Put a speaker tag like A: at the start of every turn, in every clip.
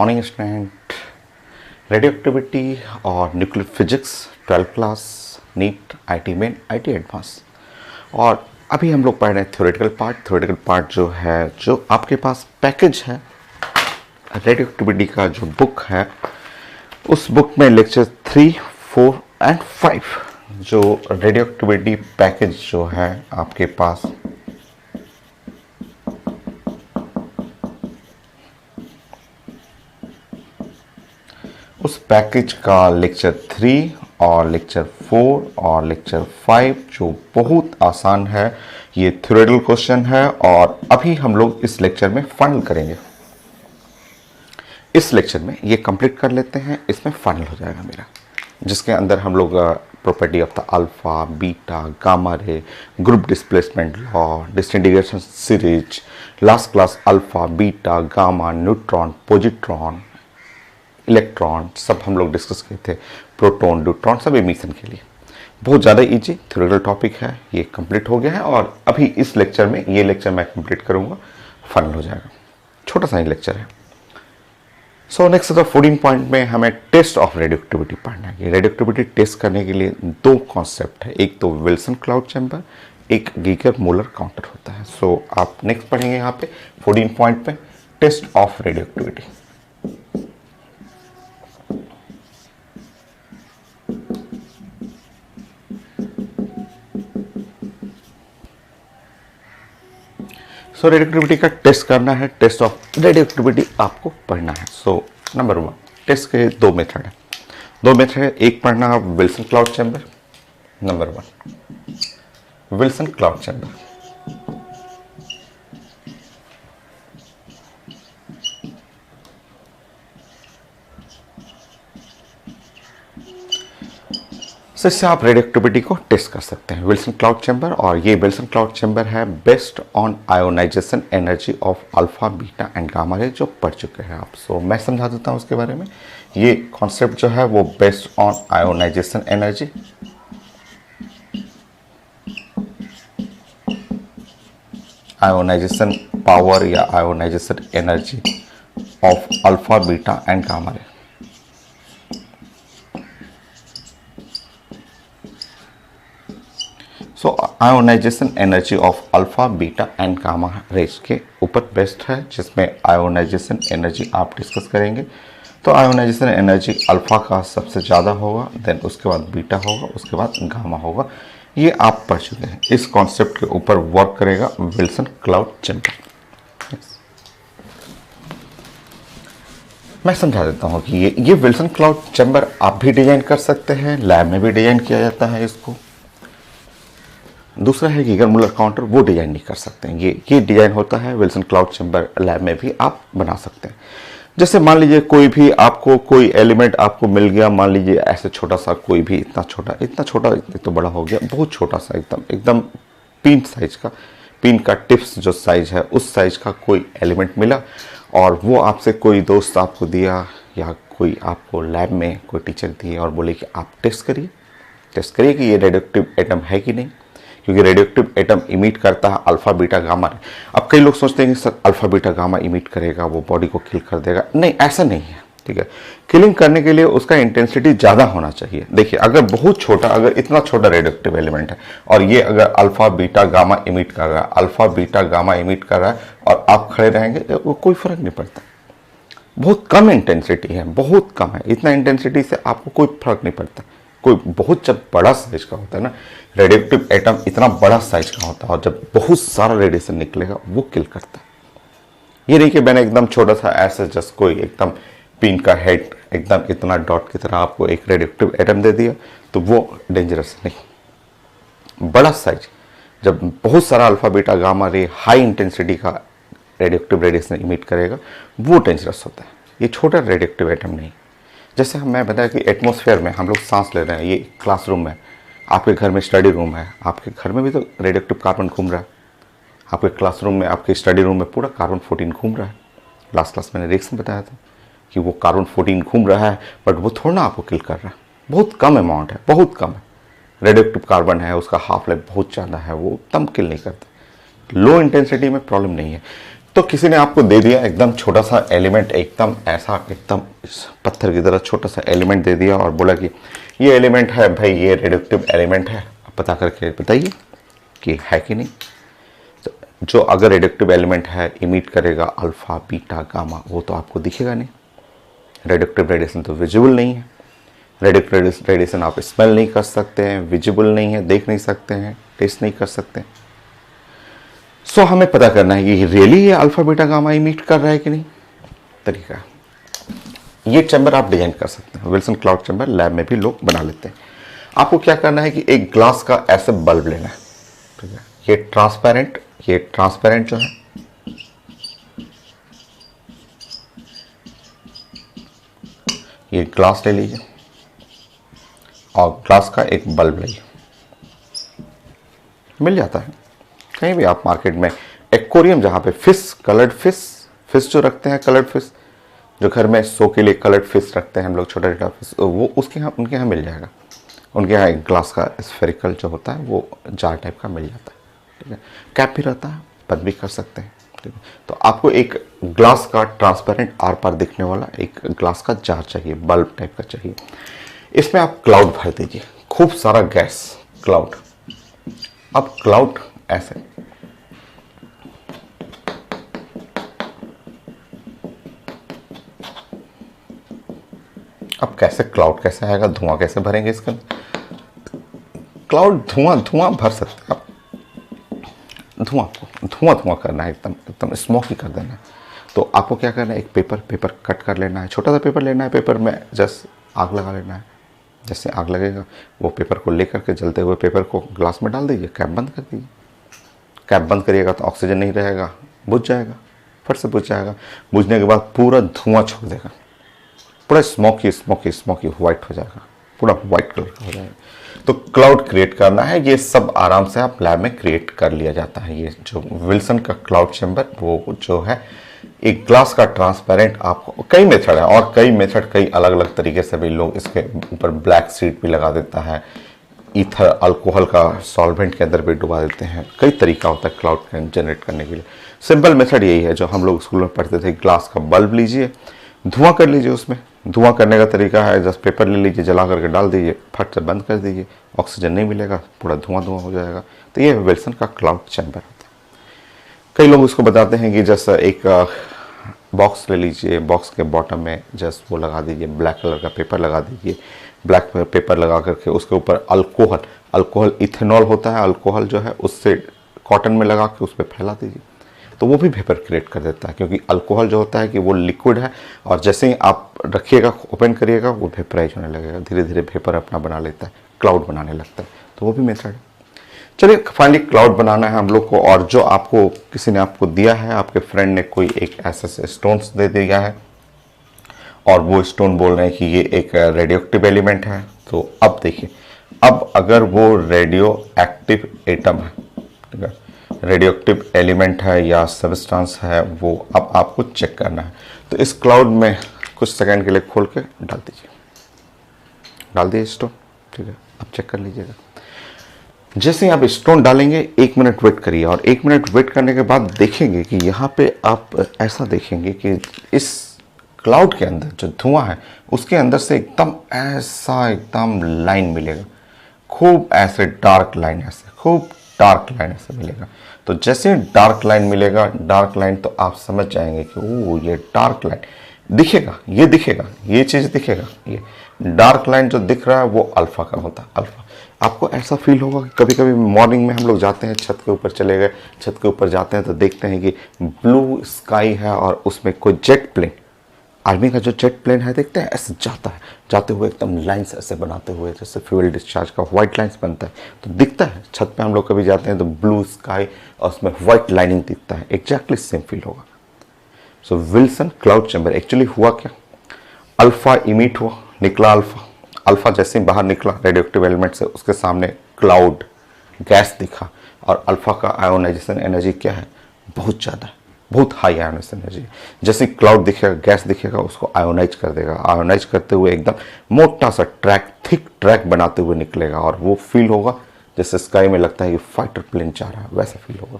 A: Morning student. Radio activity और nuclear physics 12th class NEET IIT main IIT advance. और अभी हम लोग पढ़ रहे हैं थ्योरेटिकल पार्ट जो है, जो आपके पास पैकेज है रेडियो एक्टिविटी का जो बुक है, उस बुक में लेक्चर 3, 4 एंड 5 जो रेडियो एक्टिविटी पैकेज जो है आपके पास उस पैकेज का लेक्चर 3 और लेक्चर 4 और लेक्चर 5 जो बहुत आसान है। ये थ्योरेटिकल क्वेश्चन है और अभी हम लोग इस लेक्चर में फाइनल करेंगे। इस लेक्चर में ये कंप्लीट कर लेते हैं, इसमें फाइनल हो जाएगा मेरा, जिसके अंदर हम लोग property of the alpha, beta, gamma ray, group displacement law, disintegration series, last class alpha, beta, gamma, neutron, positron, electron सब हम लोग डिस्कस किए थे, प्रोटॉन, न्यूट्रॉन सब एमिशन के लिए। बहुत ज़्यादा इजी थ्योरेटिकल टॉपिक है, ये कंप्लीट हो गया है और अभी इस लेक्चर में ये लेक्चर मैं कंप्लीट करूँगा, फाइनल हो जाएगा। छोटा सा ही लेक्चर है। सो नेक्स्ट 14 पॉइंट में हमें टेस्ट ऑफ रेडियो एक्टिविटी पढ़ना है। रेडियो एक्टिविटी टेस्ट करने के लिए दो कॉन्सेप्ट है, एक तो विल्सन क्लाउड चैम्बर, एक गीगर मोलर काउंटर होता है। सो आप नेक्स्ट पढ़ेंगे यहाँ पे 14 पॉइंट पे test of radio activity. So radio activity का टेस्ट करना है, टेस्ट ऑफ रेडियो एक्टिविटी आपको पढ़ना है। सो नंबर 1 टेस्ट के दो मेथड है, एक पढ़ना है Wilson cloud chamber. Number 1 Wilson cloud chamber. so, इससे आप रेडियो एक्टिविटी को टेस्ट कर सकते हैं, विल्सन क्लाउड चैम्बर। और ये विल्सन क्लाउड चैम्बर है based on ionisation energy of alpha, beta and gamma ray, जो पढ़ चुके हैं आप। सो मैं समझा देता हूँ उसके बारे में। ये कॉन्सेप्ट जो है वो based on ionisation energy ionisation power या ionisation energy of alpha, beta and gamma ray. So ionisation energy of alpha, beta and gamma rays के ऊपर बेस्ड है, जिसमें आयोनाइजेशन एनर्जी आप डिस्कस करेंगे। तो आयोनाइजेशन एनर्जी अल्फा का सबसे ज़्यादा होगा, देन उसके बाद बीटा होगा, उसके बाद गामा होगा। ये आप पढ़ चुके हैं। इस कॉन्सेप्ट के ऊपर वर्क करेगा विल्सन क्लाउड चैम्बर। मैं समझा देता हूँ कि ये विल्सन क्लाउड चैम्बर आप भी डिजाइन कर सकते हैं, लैब में भी डिजाइन किया जाता है इसको। दूसरा है गीगर मूलर काउंटर, वो डिजाइन नहीं कर सकते हैं। ये डिजाइन होता है विल्सन क्लाउड चैम्बर, लैब में भी आप बना सकते हैं। जैसे मान लीजिए कोई एलिमेंट आपको मिल गया, मान लीजिए ऐसे छोटा सा, कोई भी इतना छोटा तो बड़ा हो गया, बहुत छोटा सा एकदम पिन का टिप्स जो साइज है उस साइज का कोई एलिमेंट मिला और वो आपसे कोई दोस्त आपको दिया या कोई आपको लैब में कोई टीचर दिए और बोले कि आप टेस्ट करिए कि ये रेडियोएक्टिव एटम है कि नहीं, क्योंकि रेडियोएक्टिव एटम इमिट करता है अल्फा, बीटा, गामा। अब कई लोग सोचते हैं कि sir alpha, beta, gamma emit करेगा, वो बॉडी को किल कर देगा। नहीं, ऐसा नहीं है। ठीक है, किलिंग करने के लिए उसका इंटेंसिटी ज़्यादा होना चाहिए। देखिए, अगर इतना छोटा रेडियोएक्टिव एलिमेंट है और ये अगर अल्फा, बीटा, गामा इमिट कर रहा है और आप खड़े रहेंगे, वो कोई फर्क नहीं पड़ता। बहुत कम इंटेंसिटी है, बहुत कम है। इतना इंटेंसिटी से आपको कोई फर्क नहीं पड़ता। कोई बहुत जब बड़ा साइज का होता है ना, रेडियोएक्टिव एटम इतना बड़ा साइज का होता है और जब बहुत सारा रेडिएशन निकलेगा वो किल करता है। ये नहीं कि मैंने एकदम छोटा सा ऐसे जस्ट कोई एकदम पिन का हेड एकदम इतना डॉट की तरह आपको एक रेडियोएक्टिव एटम दे दिया तो वो डेंजरस नहीं। बड़ा साइज जब बहुत सारा alpha, beta, gamma ray high intensity का रेडियोएक्टिव रेडिएशन इमिट करेगा वो डेंजरस होता है। ये छोटा रेडियोएक्टिव एटम नहीं। जैसे मैं बताया कि एटमॉस्फेयर में हम लोग सांस ले रहे हैं, ये क्लासरूम में, आपके घर में स्टडी रूम है, आपके घर में भी तो रेडियोएक्टिव कार्बन घूम रहा है। आपके क्लासरूम में, आपके स्टडी रूम में पूरा कार्बन 14 घूम रहा है। लास्ट क्लास मैंने रिएक्शन बताया था कि वो कार्बन 14 घूम रहा है, बट वो थोड़ा ना आपको किल कर रहा है। बहुत कम अमाउंट है, बहुत कम है। रेडियोएक्टिव कार्बन है, उसका हाफ लाइफ बहुत ज़्यादा है, वो एकदम किल नहीं करता। लो इंटेंसिटी में प्रॉब्लम नहीं है। तो किसी ने आपको दे दिया एकदम छोटा सा एलिमेंट, एकदम ऐसा एकदम पत्थर की तरह छोटा सा एलिमेंट दे दिया और बोला कि ये एलिमेंट है भाई, ये रेडियोएक्टिव एलिमेंट है, आप पता करके बताइए कि है कि नहीं। तो जो अगर रेडियोएक्टिव एलिमेंट है इमिट करेगा अल्फा बीटा गामा, वो तो आपको दिखेगा नहीं। रेडियोएक्टिव रेडिएशन तो विजिबल नहीं है। रेडियोएक्टिव रेडिएशन आप स्मेल नहीं कर सकते हैं, विजिबल नहीं है, देख नहीं सकते हैं, टेस्ट नहीं कर सकते। सो हमें पता करना है कि रियली ये अल्फा बीटा गामा इमिट कर रहा है कि नहीं। तरीका, ये चैम्बर आप डिजाइन कर सकते हैं। विल्सन क्लाउड चैम्बर लैब में भी लोग बना लेते हैं। आपको क्या करना है कि एक ग्लास का ऐसे बल्ब लेना है, ठीक है। ये ट्रांसपेरेंट जो है, ये ग्लास ले लीजिए और ग्लास का एक बल्ब लीजिए, मिल जाता है कहीं भी आप मार्केट में। एक्वेरियम जहाँ पे कलर्ड फिश जो रखते हैं, कलर्ड फिश जो घर में शो के लिए कलर्ड फिश रखते हैं हम लोग, छोटा छोटा फिश, वो उसके यहाँ उनके यहाँ मिल जाएगा। उनके यहाँ एक ग्लास का स्फेरिकल जो होता है वो जार टाइप का मिल जाता है, ठीक है। कैप भी रहता है, बंद भी कर सकते हैं, ठीक है। तो आपको एक ग्लास का ट्रांसपेरेंट आर पार दिखने वाला एक ग्लास का जार चाहिए, बल्ब टाइप का चाहिए। इसमें आप क्लाउड भर दीजिए, खूब सारा गैस क्लाउड। अब क्लाउड ऐसे अब कैसे क्लाउड कैसे आएगा, धुआं कैसे भरेंगे इसका। क्लाउड धुआं भर सकते हैं आप। धुआं करना है, एकदम स्मोकी कर देना है। तो आपको क्या करना है, एक पेपर कट कर लेना है, छोटा सा पेपर लेना है। पेपर में जस्ट आग लगा लेना है। जैसे आग लगेगा वो पेपर को लेकर के जलते हुए पेपर को ग्लास में डाल दीजिए, कैप बंद कर दीजिए। कैप बंद करिएगा तो ऑक्सीजन नहीं रहेगा, बुझ जाएगा, फट से बुझ जाएगा। बुझने के बाद पूरा धुआं छोड़ देगा, पूरा स्मोकी वाइट हो जाएगा, पूरा वाइट कलर का हो जाएगा। तो क्लाउड क्रिएट करना है, ये सब आराम से आप लैब में क्रिएट कर लिया जाता है। ये जो विल्सन का क्लाउड चैम्बर वो जो है एक ग्लास का ट्रांसपेरेंट, आपको कई मेथड है और कई अलग अलग तरीके से भी लोग इसके ऊपर ब्लैक सीट भी लगा देता है, ईथर अल्कोहल का सॉल्वेंट के अंदर भी डुबा देते हैं। कई तरीका होता है क्लाउड जनरेट करने के लिए। सिंपल मेथड यही है जो हम लोग स्कूल में पढ़ते थे। ग्लास का बल्ब लीजिए, धुआं कर लीजिए। उसमें धुआं करने का तरीका है, जस्ट पेपर ले लीजिए, जला करके डाल दीजिए, फट से बंद कर दीजिए, ऑक्सीजन नहीं मिलेगा, पूरा धुआं हो जाएगा। तो ये विल्सन का क्लाउड चैम्बर होता है। कई लोग उसको बताते हैं कि जैसा एक बॉक्स ले लीजिए, बॉक्स के बॉटम में जस्ट वो लगा दीजिए, ब्लैक कलर का पेपर लगा दीजिए। ब्लैक पेपर लगा करके उसके ऊपर अल्कोहल इथेनॉल होता है, अल्कोहल जो है उससे कॉटन में लगा के उस पर फैला दीजिए, तो वो भी वेपर क्रिएट कर देता है। क्योंकि अल्कोहल जो होता है कि वो लिक्विड है और जैसे ही आप रखिएगा, ओपन करिएगा, वो वेपराइज होने लगेगा, धीरे धीरे वेपर अपना बना लेता है, क्लाउड बनाने लगता है। तो वो भी मेथड है। चलिए फाइनली क्लाउड बनाना है हम लोग को। और जो आपको किसी ने आपको दिया है, आपके फ्रेंड ने कोई एक ऐसे स्टोन्स दे दिया है और वो स्टोन बोल रहे हैं कि ये एक रेडियोएक्टिव एलिमेंट है। तो अब देखिए, अब अगर वो रेडियो एक्टिव एटम है, ठीक है, रेडियोएक्टिव एलिमेंट है या सबस्टांस है, वो अब आपको चेक करना है। तो इस क्लाउड में कुछ सेकंड के लिए खोल के डाल दिए स्टोन, ठीक है। अब चेक कर लीजिएगा। जैसे आप स्टोन डालेंगे 1 मिनट वेट करिए और 1 मिनट वेट करने के बाद देखेंगे कि यहाँ पे आप ऐसा देखेंगे कि इस क्लाउड के अंदर जो धुआं है उसके अंदर से एकदम लाइन मिलेगा, खूब ऐसे डार्क लाइन, खूब डार्क लाइन ऐसे मिलेगा। तो जैसे डार्क लाइन मिलेगा, डार्क लाइन, तो आप समझ जाएंगे कि ओ ये डार्क लाइन दिखेगा, ये चीज़ दिखेगा। ये डार्क लाइन जो दिख रहा है वो अल्फा का होता है, अल्फा। आपको ऐसा फील होगा कि कभी कभी मॉर्निंग में हम लोग जाते हैं, छत के ऊपर चले गए, छत के ऊपर जाते हैं तो देखते हैं कि ब्लू स्काई है और उसमें कोई जेट प्लेन, आर्मी का जो जेट प्लेन है, देखते हैं ऐसे जाता है, जाते हुए एकदम लाइंस ऐसे बनाते हुए, जैसे फ्यूल डिस्चार्ज का व्हाइट लाइंस बनता है, तो दिखता है। छत पे हम लोग कभी जाते हैं तो ब्लू स्काई और उसमें व्हाइट लाइनिंग दिखता है, एग्जैक्टली सेम फील होगा। सो विल्सन क्लाउड चैम्बर एक्चुअली हुआ क्या, अल्फा इमिट हुआ, निकला अल्फा जैसे ही बाहर निकला रेडियोएक्टिव एलिमेंट से, उसके सामने क्लाउड गैस दिखा और अल्फा का आयोनाइजेशन एनर्जी क्या है, बहुत ज़्यादा है, बहुत हाई आयोनाइजेशन एनर्जी। जैसे क्लाउड दिखेगा, गैस दिखेगा, उसको आयोनाइज कर देगा, आयोनाइज करते हुए एकदम मोटा सा थिक ट्रैक बनाते हुए निकलेगा और वो फील होगा जैसे स्काई में लगता है कि फाइटर प्लेन जा रहा है, वैसा फील होगा।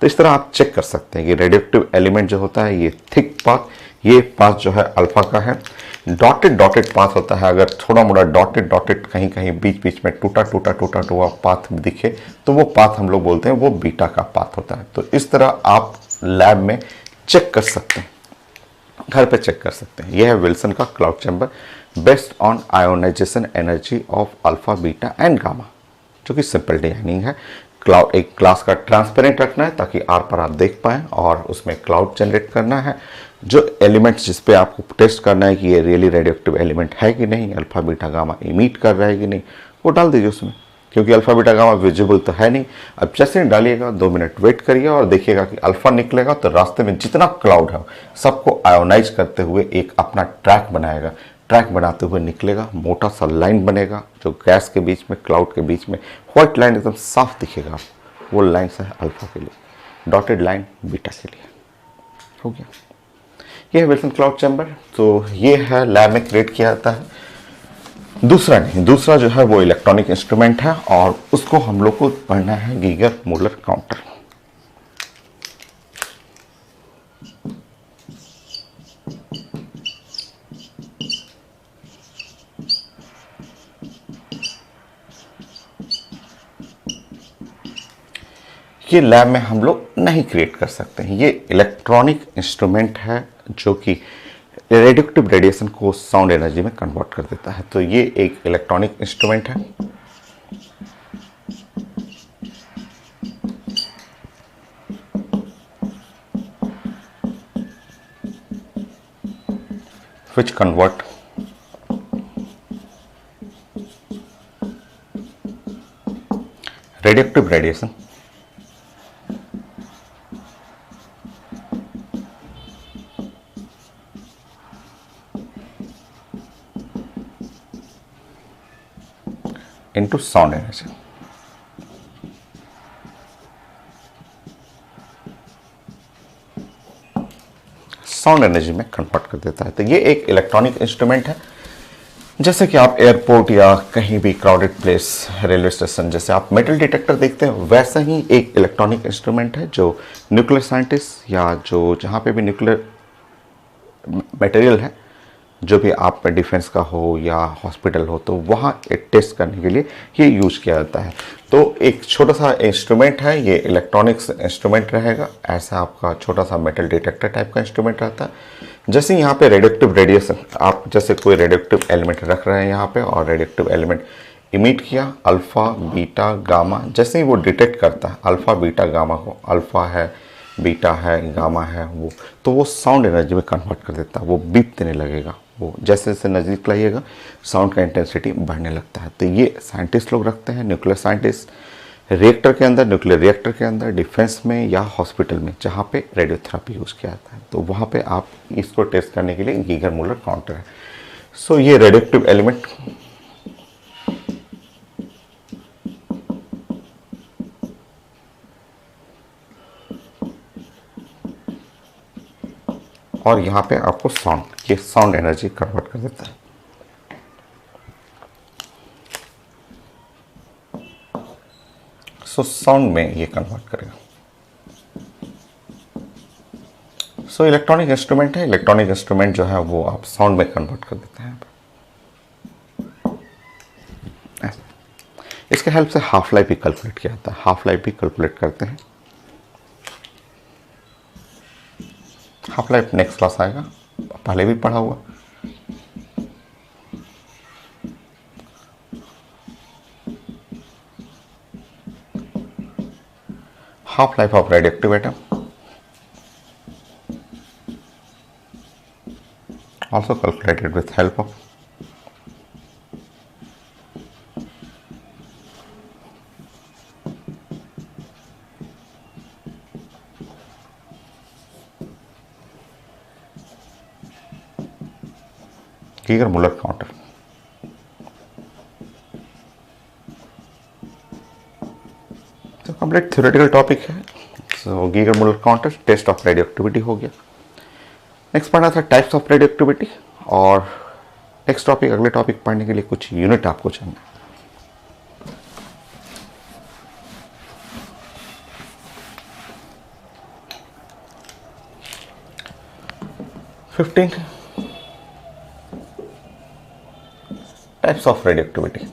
A: तो इस तरह आप चेक कर सकते हैं कि रेडियोएक्टिव एलिमेंट जो होता है ये थिक पाथ, ये पाथ जो है अल्फा का है। डॉटेड डॉटेड पाथ होता है, अगर थोड़ा मोड़ा डॉटेड डॉटेड कहीं कहीं बीच बीच में टूटा टूटा टूटा टूटा पाथ दिखे तो वो पाथ हम लोग बोलते हैं वो बीटा का पाथ होता है। तो इस तरह आप लैब में चेक कर सकते हैं, घर पे चेक कर सकते हैं। यह है विल्सन का cloud chamber based on ionisation energy of alpha beta and gamma, जो कि सिंपल डिजाइनिंग है। क्लाउड एक ग्लास का ट्रांसपेरेंट रखना है ताकि आर पर आप देख पाएं, और उसमें क्लाउड जनरेट करना है। जो एलिमेंट्स जिस पे आपको टेस्ट करना है कि ये रियली रेडियोएक्टिव एलिमेंट है कि नहीं, अल्फा बीटा गामा इमिट कर रहा है कि नहीं, वो डाल दीजिए उसमें, क्योंकि अल्फा बीटा गामा विजिबल तो है नहीं। अब जैसे डालिएगा 2 मिनट वेट करिए और देखिएगा कि अल्फा निकलेगा तो रास्ते में जितना क्लाउड है सबको आयोनाइज करते हुए एक अपना ट्रैक बनाएगा। ट्रैक बनाते हुए निकलेगा, मोटा सा लाइन बनेगा जो गैस के बीच में क्लाउड के बीच में व्हाइट लाइन एकदम साफ दिखेगा। वो लाइन है अल्फा के लिए, डॉटेड लाइन बीटा के लिए। हो गया, ये है विल्सन क्लाउड चैम्बर। तो ये है लैब में क्रिएट किया जाता है। दूसरा नहीं, दूसरा जो है वो इलेक्ट्रॉनिक इंस्ट्रूमेंट है और उसको हम लोग को पढ़ना है गीगर मूलर काउंटर। ये लैब में हम लोग नहीं क्रिएट कर सकते हैं। ये इलेक्ट्रॉनिक इंस्ट्रूमेंट है जो कि रेडियोएक्टिव रेडिएशन को साउंड एनर्जी में कन्वर्ट कर देता है। तो ये एक इलेक्ट्रॉनिक इंस्ट्रूमेंट है। which convert radioactive radiation into sound energy। Sound energy में कन्वर्ट कर देता है। तो ये एक इलेक्ट्रॉनिक इंस्ट्रूमेंट है। जैसे कि आप एयरपोर्ट या कहीं भी क्राउडेड प्लेस, रेलवे स्टेशन, जैसे आप मेटल डिटेक्टर देखते हैं, वैसा ही एक इलेक्ट्रॉनिक इंस्ट्रूमेंट है जो न्यूक्लियर साइंटिस्ट या जो जहाँ पे भी न्यूक्लियर मटेरियल है, जो भी आप डिफेंस का हो या हॉस्पिटल हो, तो वहाँ टेस्ट करने के लिए ये यूज किया जाता है। तो एक छोटा सा इंस्ट्रूमेंट है, ये इलेक्ट्रॉनिक्स इंस्ट्रूमेंट रहेगा। ऐसा आपका छोटा सा मेटल डिटेक्टर टाइप का इंस्ट्रूमेंट रहता है। जैसे यहाँ पे रेडियोएक्टिव रेडिएशन, आप जैसे कोई रेडियोएक्टिव एलिमेंट रख रहे हैं यहाँ पे और रेडियोएक्टिव एलिमेंट इमिट किया, अल्फा बीटा गामा, जैसे ही वो डिटेक्ट करता है अल्फा बीटा गामा को, अल्फा है, बीटा है, गामा है, तो वो साउंड एनर्जी में कन्वर्ट कर देता है। वो बीप देने लगेगा। वो जैसे जैसे नज़दीक लाइएगा साउंड का इंटेंसिटी बढ़ने लगता है। तो ये साइंटिस्ट लोग रखते हैं, न्यूक्लियर साइंटिस्ट, रिएक्टर के अंदर, न्यूक्लियर रिएक्टर के अंदर, डिफेंस में या हॉस्पिटल में जहाँ पे रेडियोथेरेपी यूज़ किया जाता है। तो वहाँ पे आप इसको टेस्ट करने के लिए गीगर मूलर काउंटर है। सो ये रेडियोएक्टिव एलिमेंट और यहाँ पे आपको साउंड, ये साउंड एनर्जी कन्वर्ट कर देता है। सो साउंड में ये कन्वर्ट करेगा। सो इलेक्ट्रॉनिक इंस्ट्रूमेंट है। इलेक्ट्रॉनिक इंस्ट्रूमेंट जो है वो आप साउंड में कन्वर्ट कर देते हैं। इसके हेल्प से हाफ लाइफ भी कैलकुलेट किया जाता है। हाफ लाइफ भी कैलकुलेट करते हैं। हाफ लाइफ नेक्स्ट क्लास आएगा, पहले भी पढ़ा हुआ। Half life of radioactive atom, also calculated with help of Geiger Muller counter. तो कंप्लीट थ्योरेटिकल टॉपिक है। So Geiger Muller counter, test of radioactivity हो गया। नेक्स्ट पढ़ना था टाइप्स ऑफ रेडियोएक्टिविटी, और नेक्स्ट टॉपिक, अगले टॉपिक पढ़ने के लिए कुछ यूनिट आपको चाहिए। 15 types of radioactivity.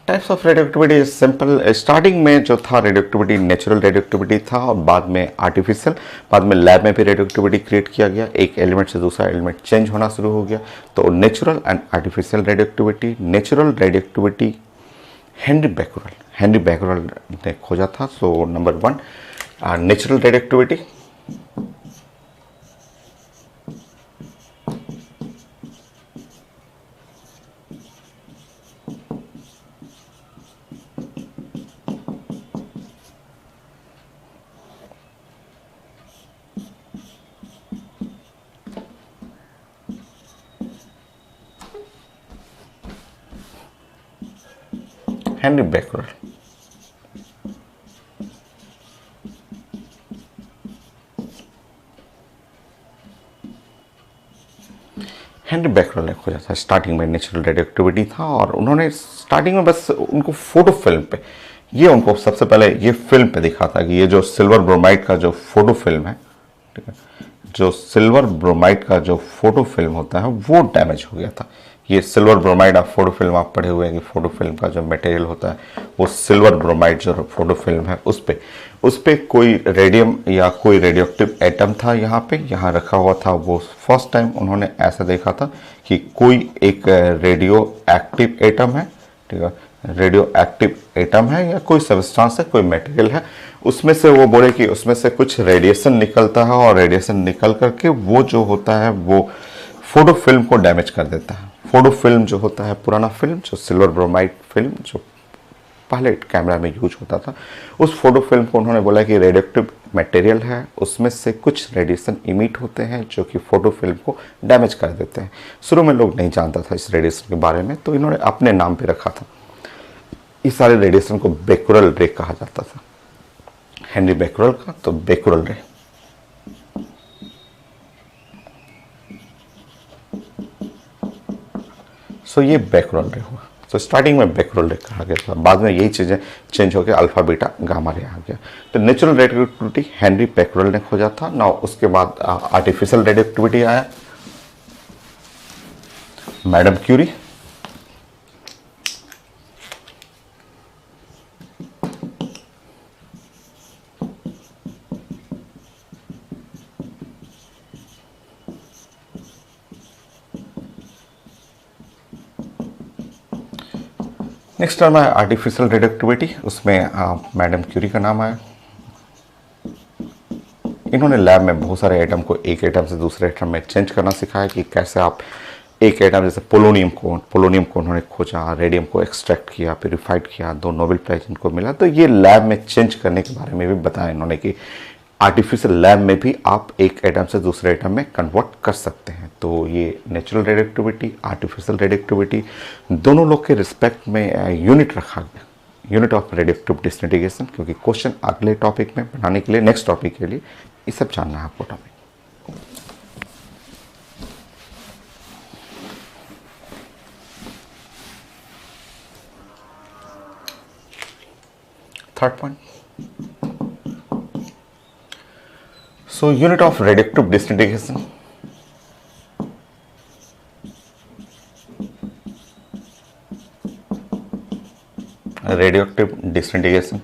A: Types of radioactivity is simple. Starting में जो था रेडियोएक्टिविटी नेचुरल रेडियोएक्टिविटी था और बाद में आर्टिफिशियल, बाद में लैब में भी रेडियोएक्टिविटी क्रिएट किया गया, एक एलिमेंट से दूसरा एलिमेंट चेंज होना शुरू हो गया। तो natural and artificial radioactivity. Natural radioactivity Henry Becquerel ने खोजा था। So number 1 natural radioactivity. Henry Becquerel. Henry Becquerel ने खोजा था। स्टार्टिंग में नेचुरल रेडियोएक्टिविटी था और उन्होंने स्टार्टिंग में बस उनको फोटो फिल्म पे, ये उनको सबसे पहले ये फिल्म पे दिखा था कि ये जो सिल्वर ब्रोमाइड का जो फोटो फिल्म है, ठीक है, जो सिल्वर ब्रोमाइड का जो फोटो फिल्म होता है वो डैमेज हो गया था। ये सिल्वर ब्रोमाइड आप फोटो फिल्म आप पढ़े हुए हैं कि फोटो फिल्म का जो मटेरियल होता है वो सिल्वर ब्रोमाइड जो फोटो फिल्म है उस पे कोई रेडियम या कोई रेडियोएक्टिव एटम था यहाँ रखा हुआ था। वो फर्स्ट टाइम उन्होंने ऐसा देखा था कि कोई एक रेडियो एक्टिव एटम है, ठीक है, रेडियो एक्टिव एटम है या कोई सबस्टांस है, कोई मटेरियल है, उसमें से वो बोले कि उसमें से कुछ रेडिएशन निकलता है और रेडिएशन निकल करके वो जो होता है वो फोटो फिल्म को डैमेज कर देता है। फोटो फिल्म जो होता है पुराना फिल्म जो सिल्वर ब्रोमाइड फिल्म जो पहले कैमरा में यूज होता था, उस फोटो फिल्म को उन्होंने बोला कि रेडियोएक्टिव मटेरियल है, उसमें से कुछ रेडिएशन इमिट होते हैं जो कि फोटो फिल्म को डैमेज कर देते हैं। शुरू में लोग नहीं जानता था इस रेडिएशन के बारे में, तो इन्होंने अपने नाम पे रखा था। इस सारे रेडिएशन को बैकरल रे कहा जाता था, हेनरी बैकरल का, तो बैकरल रे। सो ये बैकरल रे हुआ। तो स्टार्टिंग में बैकरल रे कहा गया था, बाद में यही चीजें चेंज होकर अल्फा बीटा गामा रे आ गया। तो नेचुरल रेडियोएक्टिविटी हेनरी बैकरल ने खोजा था ना। उसके बाद आर्टिफिशियल रेडियोएक्टिविटी आया, मैडम क्यूरी। नेक्स्ट टर्म है आर्टिफिशियल रेडियोएक्टिविटी, उसमें मैडम क्यूरी का नाम आया। इन्होंने लैब में बहुत सारे एटम को एक एटम से दूसरे एटम में चेंज करना सिखाया कि कैसे आप एक एटम जैसे पोलोनियम को उन्होंने खोजा, रेडियम को एक्सट्रैक्ट किया, प्यूरिफाइड किया, 2 नोबेल प्राइज इनको मिला। तो ये लैब में चेंज करने के बारे में भी बताया इन्होंने कि आर्टिफिशियल लैब में भी आप एक एटम से दूसरे एटम में कन्वर्ट कर सकते हैं। तो ये नेचुरल रेडियोएक्टिविटी, आर्टिफिशियल रेडियोएक्टिविटी दोनों लोग के रिस्पेक्ट में यूनिट रखा गया, यूनिट ऑफ रेडियोएक्टिव डिसइंटीग्रेशन, क्योंकि क्वेश्चन अगले टॉपिक में बनाने के लिए, नेक्स्ट टॉपिक के लिए ये सब जानना है आपको topic. Third point, so unit of radioactive disintegration, radioactive disintegration,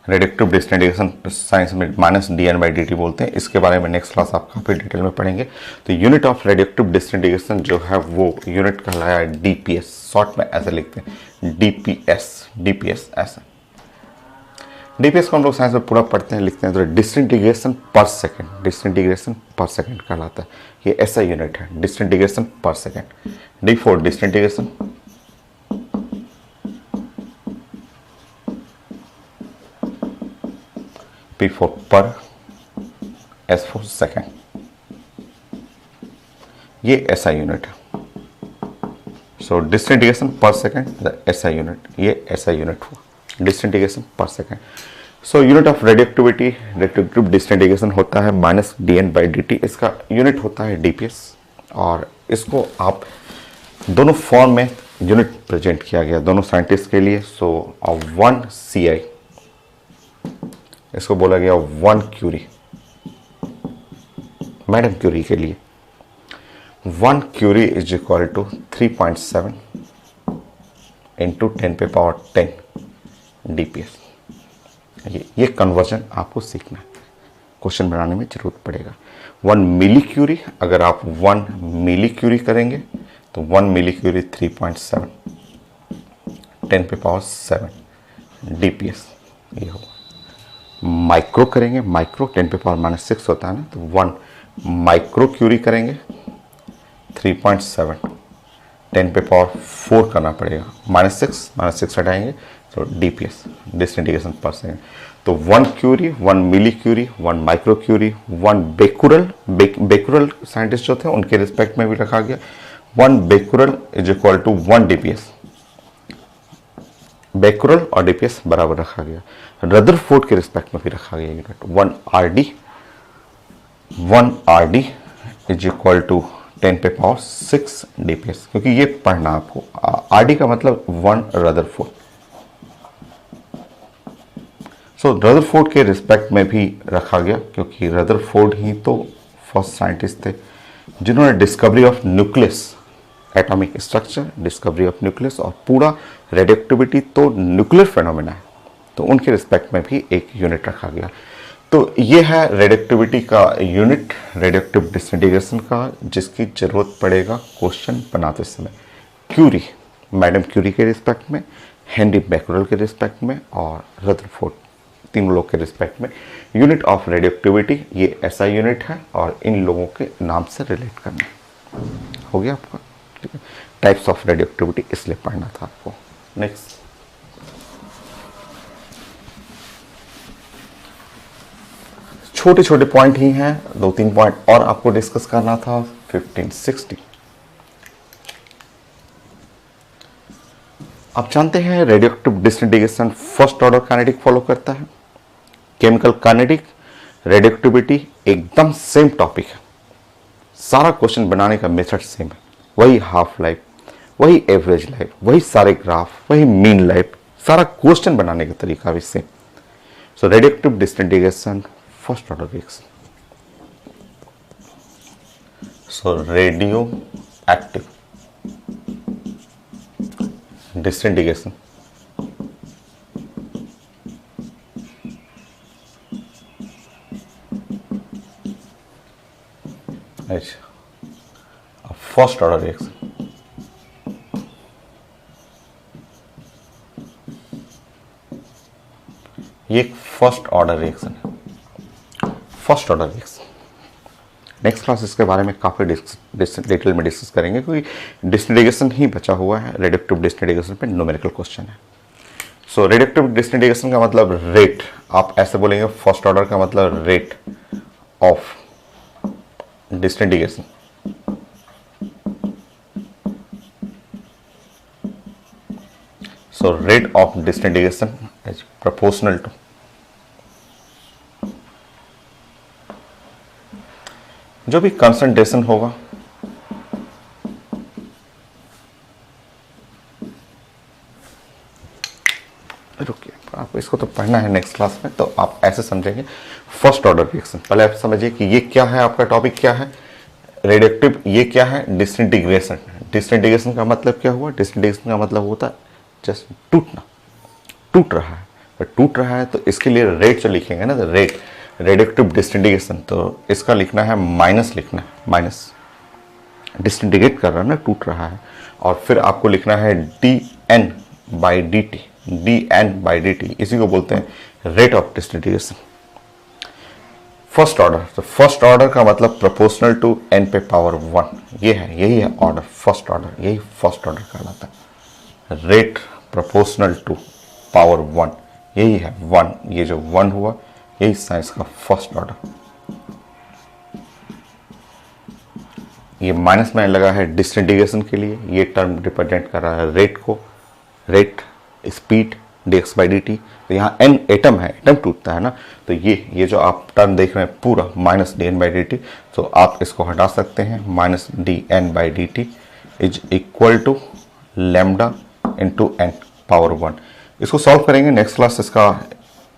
A: radioactive disintegration science में -dN/dt बोलते हैं। इसके बारे में नेक्स्ट क्लास आप काफ़ी डिटेल में पढ़ेंगे। तो यूनिट ऑफ रेडियोएक्टिव डिसइंटीग्रेशन जो है वो यूनिट कहलाया DPS, शॉर्ट में ऐसे लिखते हैं DPS ऐसा। DPS को हम लोग साइंस में पूरा पढ़ते हैं, लिखते हैं, तो डिसइंटीग्रेशन पर सेकेंड कहलाता है। ये ऐसा यूनिट है, डिसइंटीग्रेशन पर सेकेंड। D4 डिसइंटीग्रेशन, P4 पर, S4 सेकेंड। ये ऐसा यूनिट है। सो डिसइंटीग्रेशन पर सेकेंड ऐसा यूनिट, ये ऐसा यूनिट हुआ डिसइंटीग्रेशन पर second. So unit of radioactivity, radioactive disintegration होता है -dN/dt। इसका यूनिट होता है DPS और इसको आप दोनों फॉर्म में यूनिट प्रेजेंट किया गया दोनों साइंटिस्ट के लिए। सो 1 CI इसको बोला गया 1 क्यूरी। मैडम क्यूरी के लिए 1 curie is equal to 3.7 into 10⁻10 DPS. ये कन्वर्जन आपको सीखना है, क्वेश्चन बनाने में जरूरत पड़ेगा। 1 मिली क्यूरी, अगर आप 1 मिली क्यूरी करेंगे तो 1 मिली क्यूरी 3.7 10⁻7 डीपीएस ये होगा। माइक्रो करेंगे, माइक्रो 10⁻⁻6 होता है ना, तो 1 माइक्रो क्यूरी करेंगे 3.7 10⁻4 करना पड़ेगा, -6 हटाएंगे तो डीपीएस डिसइंटीग्रेशन पर सेकेंड। तो 1 curie, 1 milli curie, 1 micro curie, 1 becquerel, becquerel scientist जो थे उनके रिस्पेक्ट में भी रखा गया। 1 becquerel is equal to 1 DPS, becquerel और डीपीएस बराबर रखा गया। रदरफोर्ड के रिस्पेक्ट में भी रखा गया unit 1 RD is equal to 10⁻6 DPS, क्योंकि ये पढ़ना आपको, आरडी का मतलब 1 रदरफोर्ड। सो रदरफोर्ड के रिस्पेक्ट में भी रखा गया, क्योंकि रदरफोर्ड ही तो फर्स्ट साइंटिस्ट थे जिन्होंने discovery of nucleus, atomic structure, discovery of nucleus और पूरा रेडियोएक्टिविटी तो न्यूक्लियर फेनोमेना है, तो उनके रिस्पेक्ट में भी एक यूनिट रखा गया। तो ये है रेडियोएक्टिविटी का यूनिट, रेडियोएक्टिव डिसइंटीग्रेशन का, जिसकी जरूरत पड़ेगा क्वेश्चन बनाते समय। क्यूरी, मैडम क्यूरी के रिस्पेक्ट में, हेनरी बैकरल के रिस्पेक्ट में और रदरफोर्ड, तीनों लोग के रिस्पेक्ट में। यूनिट ऑफ रेडियोएक्टिविटी ये ऐसा यूनिट है और इन लोगों के नाम से रिलेट करना है। हो गया आपका, ठीक है। टाइप्स ऑफ रेडियोएक्टिविटी इसलिए पढ़ना था आपको। नेक्स्ट, छोटे छोटे पॉइंट ही हैं, 2-3 पॉइंट और आपको डिस्कस करना था। 1560, आप जानते हैं radioactive disintegration first order kinetic follow करता है। केमिकल काइनेटिक, रेडियोएक्टिविटी एकदम सेम टॉपिक है, सारा क्वेश्चन बनाने का मेथड सेम है, वही हाफ लाइफ, वही एवरेज लाइफ, वही सारे ग्राफ, वही मीन लाइफ, सारा क्वेश्चन बनाने का तरीका भी same. So radioactive disintegration first order reaction. So radio active disintegration first order reaction. ये एक फर्स्ट ऑर्डर रिएक्शन है, first order reaction. Next class इसके बारे में काफ़ी डिटेल में डिस्कस करेंगे, क्योंकि डिसइंटीग्रेशन ही बचा हुआ है। रेडियोएक्टिव डिसइंटीग्रेशन पे न्यूमेरिकल क्वेश्चन है। सो रेडियोएक्टिव डिसइंटीग्रेशन का मतलब रेट, आप ऐसे बोलेंगे फर्स्ट ऑर्डर का मतलब rate of disintegration. So rate of disintegration is proportional to जो भी कंसंट्रेशन होगा रुकिए, आपको इसको तो पढ़ना है नेक्स्ट क्लास में, तो आप ऐसे समझेंगे फर्स्ट ऑर्डर रिएक्शन। पहले आप समझिए कि ये क्या है, आपका टॉपिक क्या है, रेडियोएक्टिव, ये क्या है, डिसइंटीग्रेशन। डिसइंटीग्रेशन का मतलब क्या हुआ, डिसइंटीग्रेशन का मतलब होता है जस्ट टूटना, टूट रहा है, टूट रहा है तो इसके लिए रेट जो लिखेंगे ना, तो रेट रेडियोएक्टिव डिसइंटीग्रेशन, तो इसका लिखना है माइनस, लिखना है माइनस, डिसइंटीग्रेट कर रहा है ना, टूट रहा है। और फिर आपको लिखना है dN/dt, dN/dt, इसी को बोलते हैं rate of disintegration. First order, तो फर्स्ट ऑर्डर का मतलब प्रोपोर्शनल टू n⁻1, ये है, यही है ऑर्डर, फर्स्ट ऑर्डर, यही फर्स्ट ऑर्डर कहलाता है। रेट प्रोपोर्शनल टू पावर 1, यही है 1, ये जो 1 हुआ यही साइंस का फर्स्ट ऑर्डर। ये माइनस में लगा है डिसइंटीग्रेशन के लिए, ये टर्म रिप्रेजेंट कर रहा है रेट को, रेट, स्पीड, dx/dt। तो यहाँ n एटम है, एटम टूटता है ना, तो ये जो आप टर्म देख रहे हैं पूरा माइनस dN/dt, तो आप इसको हटा सकते हैं, minus dN/dt is equal to lambda into n power 1। इसको सॉल्व करेंगे, नेक्स्ट क्लास इसका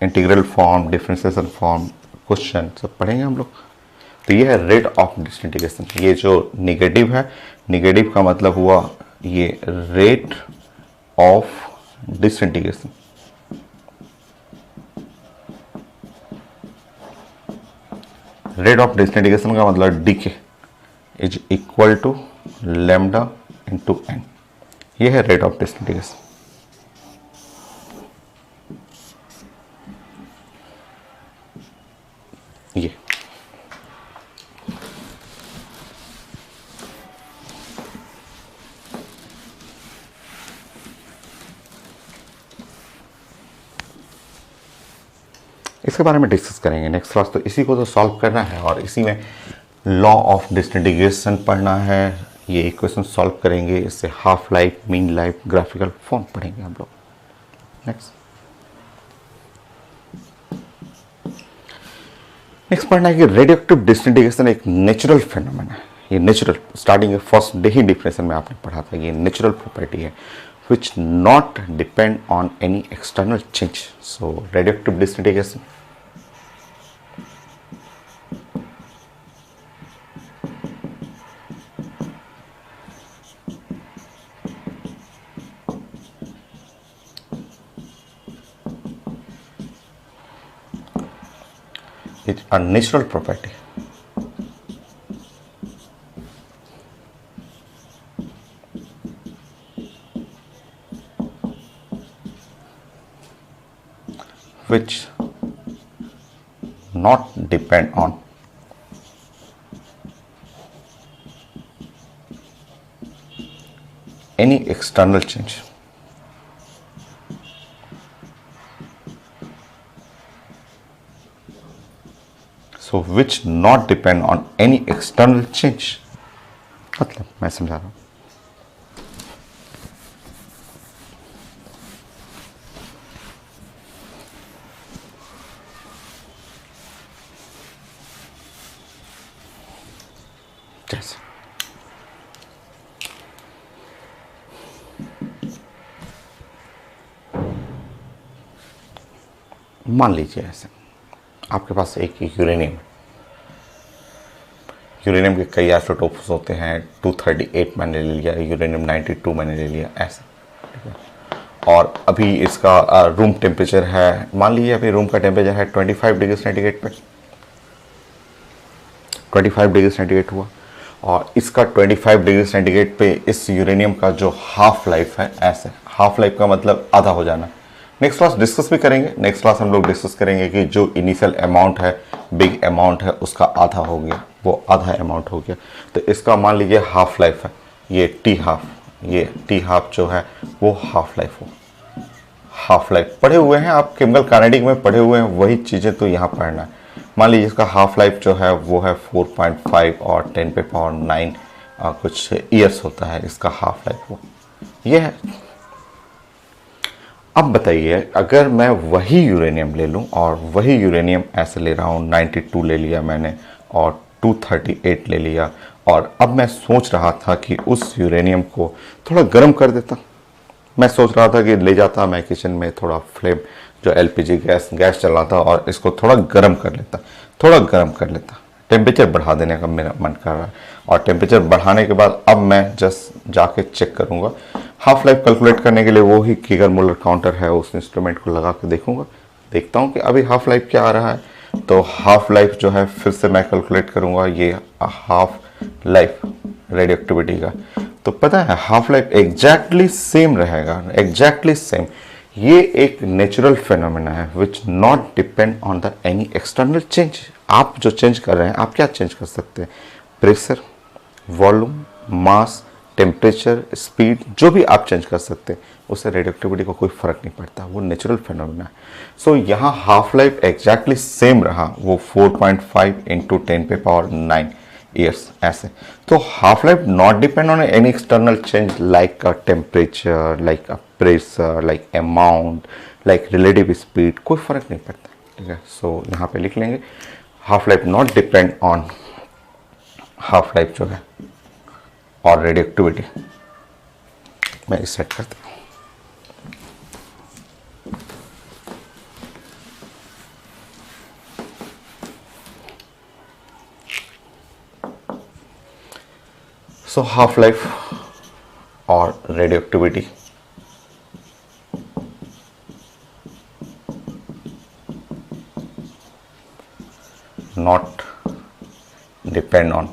A: integral form, differentiation form, question सब पढ़ेंगे हम लोग। तो ये है रेट ऑफ डिसइंटीग्रेशन। ये जो निगेटिव है, निगेटिव का मतलब हुआ ये rate of disintegration. Rate of disintegration का मतलब decay is equal to lambda into N. ये है रेट ऑफ डिसइंटीग्रेशन। ये इसके बारे में डिस्कस करेंगे नेक्स्ट क्लास। तो इसी को तो सॉल्व करना है और इसी में लॉ ऑफ डिसइंटीग्रेशन पढ़ना है। ये इक्वेशन सॉल्व करेंगे, इससे half life, mean life, graphical form पढ़ेंगे हम लोग। नेक्स्ट पढ़ना है कि रेडियोएक्टिव डिसइंटीग्रेशन एक नेचुरल फिनोमेना है। ये नेचुरल, स्टार्टिंग फर्स्ट डे ही डिफिनेशन में आपने पढ़ा था, ये नेचुरल प्रॉपर्टी है which not depend on any external change. So radioactive disintegration is a natural property which not depend on any external change. So which not depend on any external change. मतलब मैं समझा रहा हूँ। जैसे मान लीजिए ऐसे आपके पास एक यूरेनियम, यूरेनियम के कई आइसोटोप्स होते हैं। 238 मैंने ले लिया, यूरेनियम 92 मैंने ले लिया, ऐसे। और अभी इसका रूम टेम्परेचर है, मान लीजिए अभी रूम का टेम्परेचर है 25 डिग्री सेंटीग्रेड पे, 25 डिग्री सेंटीग्रेड हुआ। और इसका 25 डिग्री सेंटीग्रेड पे इस यूरेनियम का जो हाफ लाइफ है, ऐसे हाफ लाइफ का मतलब आधा हो जाना। नेक्स्ट क्लास डिस्कस भी करेंगे। नेक्स्ट क्लास हम लोग डिस्कस करेंगे कि जो इनिशियल अमाउंट है, बिग अमाउंट है, उसका आधा हो गया, वो आधा अमाउंट हो गया। तो इसका मान लीजिए हाफ लाइफ है, ये टी हाफ, ये टी हाफ जो है वो हाफ लाइफ हो। हाफ लाइफ पढ़े हुए हैं आप, केमिकल काइनेटिक में पढ़े हुए हैं, वही चीज़ें तो यहाँ पढ़ना है। मान लीजिए इसका हाफ लाइफ जो है वो है 4.5 और 10 पे पावर 9 कुछ ईयर्स होता है इसका हाफ लाइफ वो, ये है। अब बताइए अगर मैं वही यूरेनियम ले लूं और वही यूरेनियम ऐसे ले रहा हूं, 92 ले लिया मैंने और 238 ले लिया, और अब मैं सोच रहा था कि उस यूरेनियम को थोड़ा गर्म कर देता। मैं सोच रहा था कि ले जाता मैं किचन में, थोड़ा फ्लेम जो एलपीजी गैस चल रहा था और इसको थोड़ा गर्म कर लेता, थोड़ा गर्म कर लेता। टेम्परेचर बढ़ा देने का मेरा मन कर रहा है। और टेम्परेचर बढ़ाने के बाद अब मैं जस्ट जाके चेक करूंगा, हाफ लाइफ कैलकुलेट करने के लिए वो ही कीगर मुलर काउंटर है, उस इंस्ट्रूमेंट को लगा के देखूंगा, देखता हूँ कि अभी हाफ लाइफ क्या आ रहा है। तो हाफ लाइफ जो है फिर से मैं कैलकुलेट करूंगा, ये हाफ लाइफ रेडियोएक्टिविटी का। तो पता है हाफ लाइफ एग्जैक्टली सेम रहेगा, एग्जैक्टली सेम। ये एक नेचुरल फिनोमेना है which not depend on the any external change. आप जो चेंज कर रहे हैं, आप क्या चेंज कर सकते हैं? प्रेशर, वॉल्यूम, मास, टेम्परेचर, स्पीड, जो भी आप चेंज कर सकते हैं, उससे रेडियोएक्टिविटी को कोई फर्क नहीं पड़ता, वो नेचुरल फिनोमेना है। सो यहाँ हाफ लाइफ एग्जैक्टली सेम रहा, वो 4.5 इंटू 10 पे पावर 9 ईयर्स ऐसे। तो half life not depend on any external change like a temperature, like a pressure, like amount, like relative speed, कोई फर्क नहीं पड़ता। ठीक है, सो यहाँ पे लिख लेंगे half life not depend on half life जो है और रेडियोएक्टिविटी। मैं इस सेट करता हूँ। सो हाफ लाइफ और radio activity, not depend on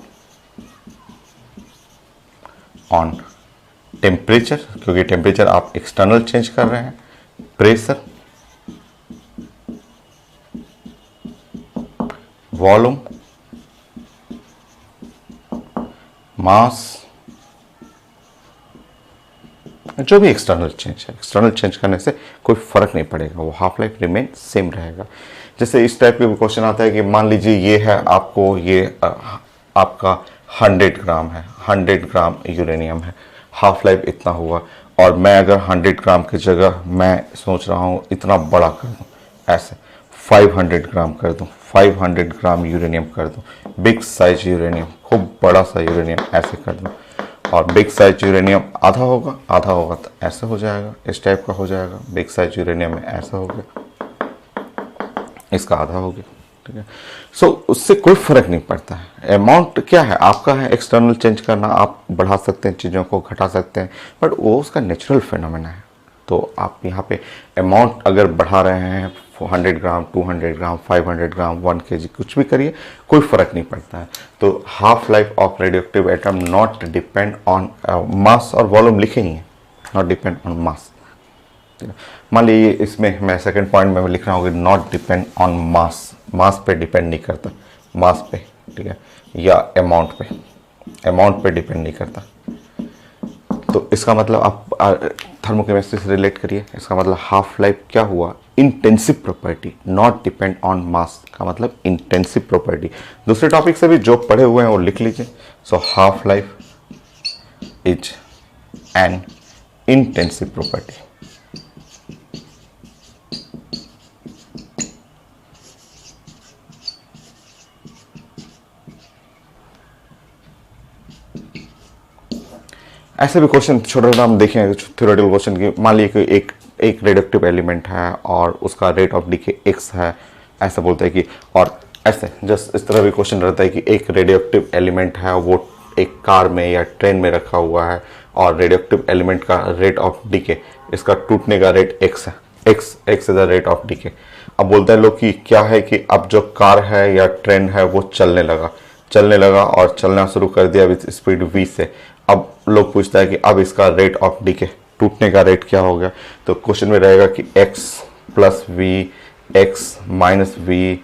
A: temperature, क्योंकि टेम्परेचर आप एक्सटर्नल चेंज कर रहे हैं, प्रेशर, वॉल्यूम, मास, जो भी एक्सटर्नल चेंज है, एक्सटर्नल चेंज करने से कोई फर्क नहीं पड़ेगा, वो हाफ लाइफ रिमेन सेम रहेगा। जैसे इस टाइप के क्वेश्चन आता है कि मान लीजिए ये है आपको, ये आपका 100 ग्राम है, 100 ग्राम यूरेनियम है, हाफ लाइफ इतना हुआ, और मैं अगर 100 ग्राम की जगह मैं सोच रहा हूँ इतना बड़ा कर दूँ, ऐसे 500 ग्राम कर दूँ, 500 ग्राम यूरेनियम कर दूँ, बिग साइज यूरेनियम, खूब बड़ा सा यूरेनियम ऐसे कर दूँ, और बिग साइज यूरेनियम आधा होगा तो ऐसा हो जाएगा, इस टाइप का हो जाएगा, बिग साइज यूरेनियम में ऐसा हो गया, इसका आधा हो गया, ठीक है। सो उससे कोई फर्क नहीं पड़ता है, अमाउंट क्या है आपका है, एक्सटर्नल चेंज करना, आप बढ़ा सकते हैं चीज़ों को, घटा सकते हैं, बट वो उसका नेचुरल फिनोमेना है। तो आप यहाँ पे अमाउंट अगर बढ़ा रहे हैं 100 ग्राम, 200 ग्राम, 500 ग्राम, 1 kg, कुछ भी करिए, कोई फर्क नहीं पड़ता है। तो half life of radioactive atom not depend on मास, और वॉल्यूम लिखे ही हैं, नॉट डिपेंड ऑन मास। मान लीजिए इसमें मैं सेकंड पॉइंट में लिख रहा हूँ कि नॉट डिपेंड ऑन मास, मास पे डिपेंड नहीं करता, मास पे, ठीक है, या अमाउंट पे डिपेंड नहीं करता। तो इसका मतलब आप थर्मोकेमिस्ट्री से रिलेट करिए, इसका मतलब हाफ लाइफ क्या हुआ, intensive property, not depend on मास का मतलब इंटेंसिव प्रॉपर्टी। दूसरे टॉपिक से भी जो पढ़े हुए हैं वो लिख लीजिए। So half life is an intensive property. ऐसे भी क्वेश्चन छोटा छोटा हम देखें, थ्योरेटिकल क्वेश्चन की, मान लीजिए कि एक रेडियोएक्टिव एलिमेंट है और उसका रेट ऑफ डीके x है, ऐसा बोलते हैं कि, और ऐसे जस्ट इस तरह भी क्वेश्चन रहता है कि एक रेडियोएक्टिव एलिमेंट है, वो एक कार में या ट्रेन में रखा हुआ है, और रेडियोएक्टिव एलिमेंट का रेट ऑफ डीके, इसका टूटने का रेट x है, x is the rate of decay. अब बोलते हैं लोग कि क्या है कि अब जो कार है या ट्रेन है वो चलने लगा और चलना शुरू कर दिया विद स्पीड v से। अब लोग पूछता है कि अब इसका रेट ऑफ डीके, टूटने का रेट क्या हो गया, तो क्वेश्चन में रहेगा कि x plus V, x minus V,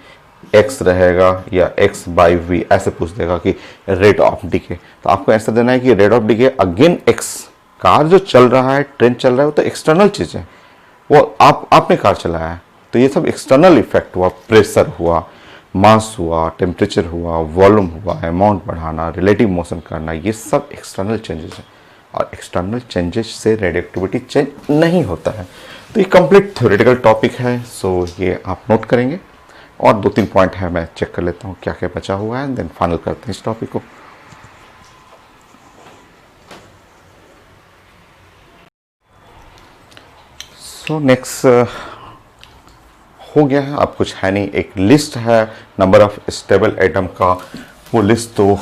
A: x रहेगा या x बाई वी, ऐसे पूछ देगा कि रेट ऑफ डीके। तो आपको ऐसा देना है कि rate of decay again x, car जो चल रहा है, ट्रेन चल रहा है, वो तो एक्सटर्नल चीज़ है, वो आपने कार चलाया है, तो ये सब एक्सटर्नल इफेक्ट हुआ, प्रेशर हुआ, मास हुआ, टेम्परेचर हुआ, वॉल्यूम हुआ, अमाउंट बढ़ाना, रिलेटिव मोशन करना, ये सब एक्सटर्नल चेंजेस हैं, और एक्सटर्नल चेंजेस से रेडियोएक्टिविटी चेंज नहीं होता है। तो ये कंप्लीट थ्योरेटिकल टॉपिक है, सो ये आप नोट करेंगे, और 2-3 पॉइंट है, मैं चेक कर लेता हूँ क्या क्या बचा हुआ है, देन फाइनल करते हैं इस टॉपिक को। सो नेक्स्ट हो गया है, अब कुछ है नहीं, एक लिस्ट है नंबर ऑफ स्टेबल एटम का, वो लिस्ट तो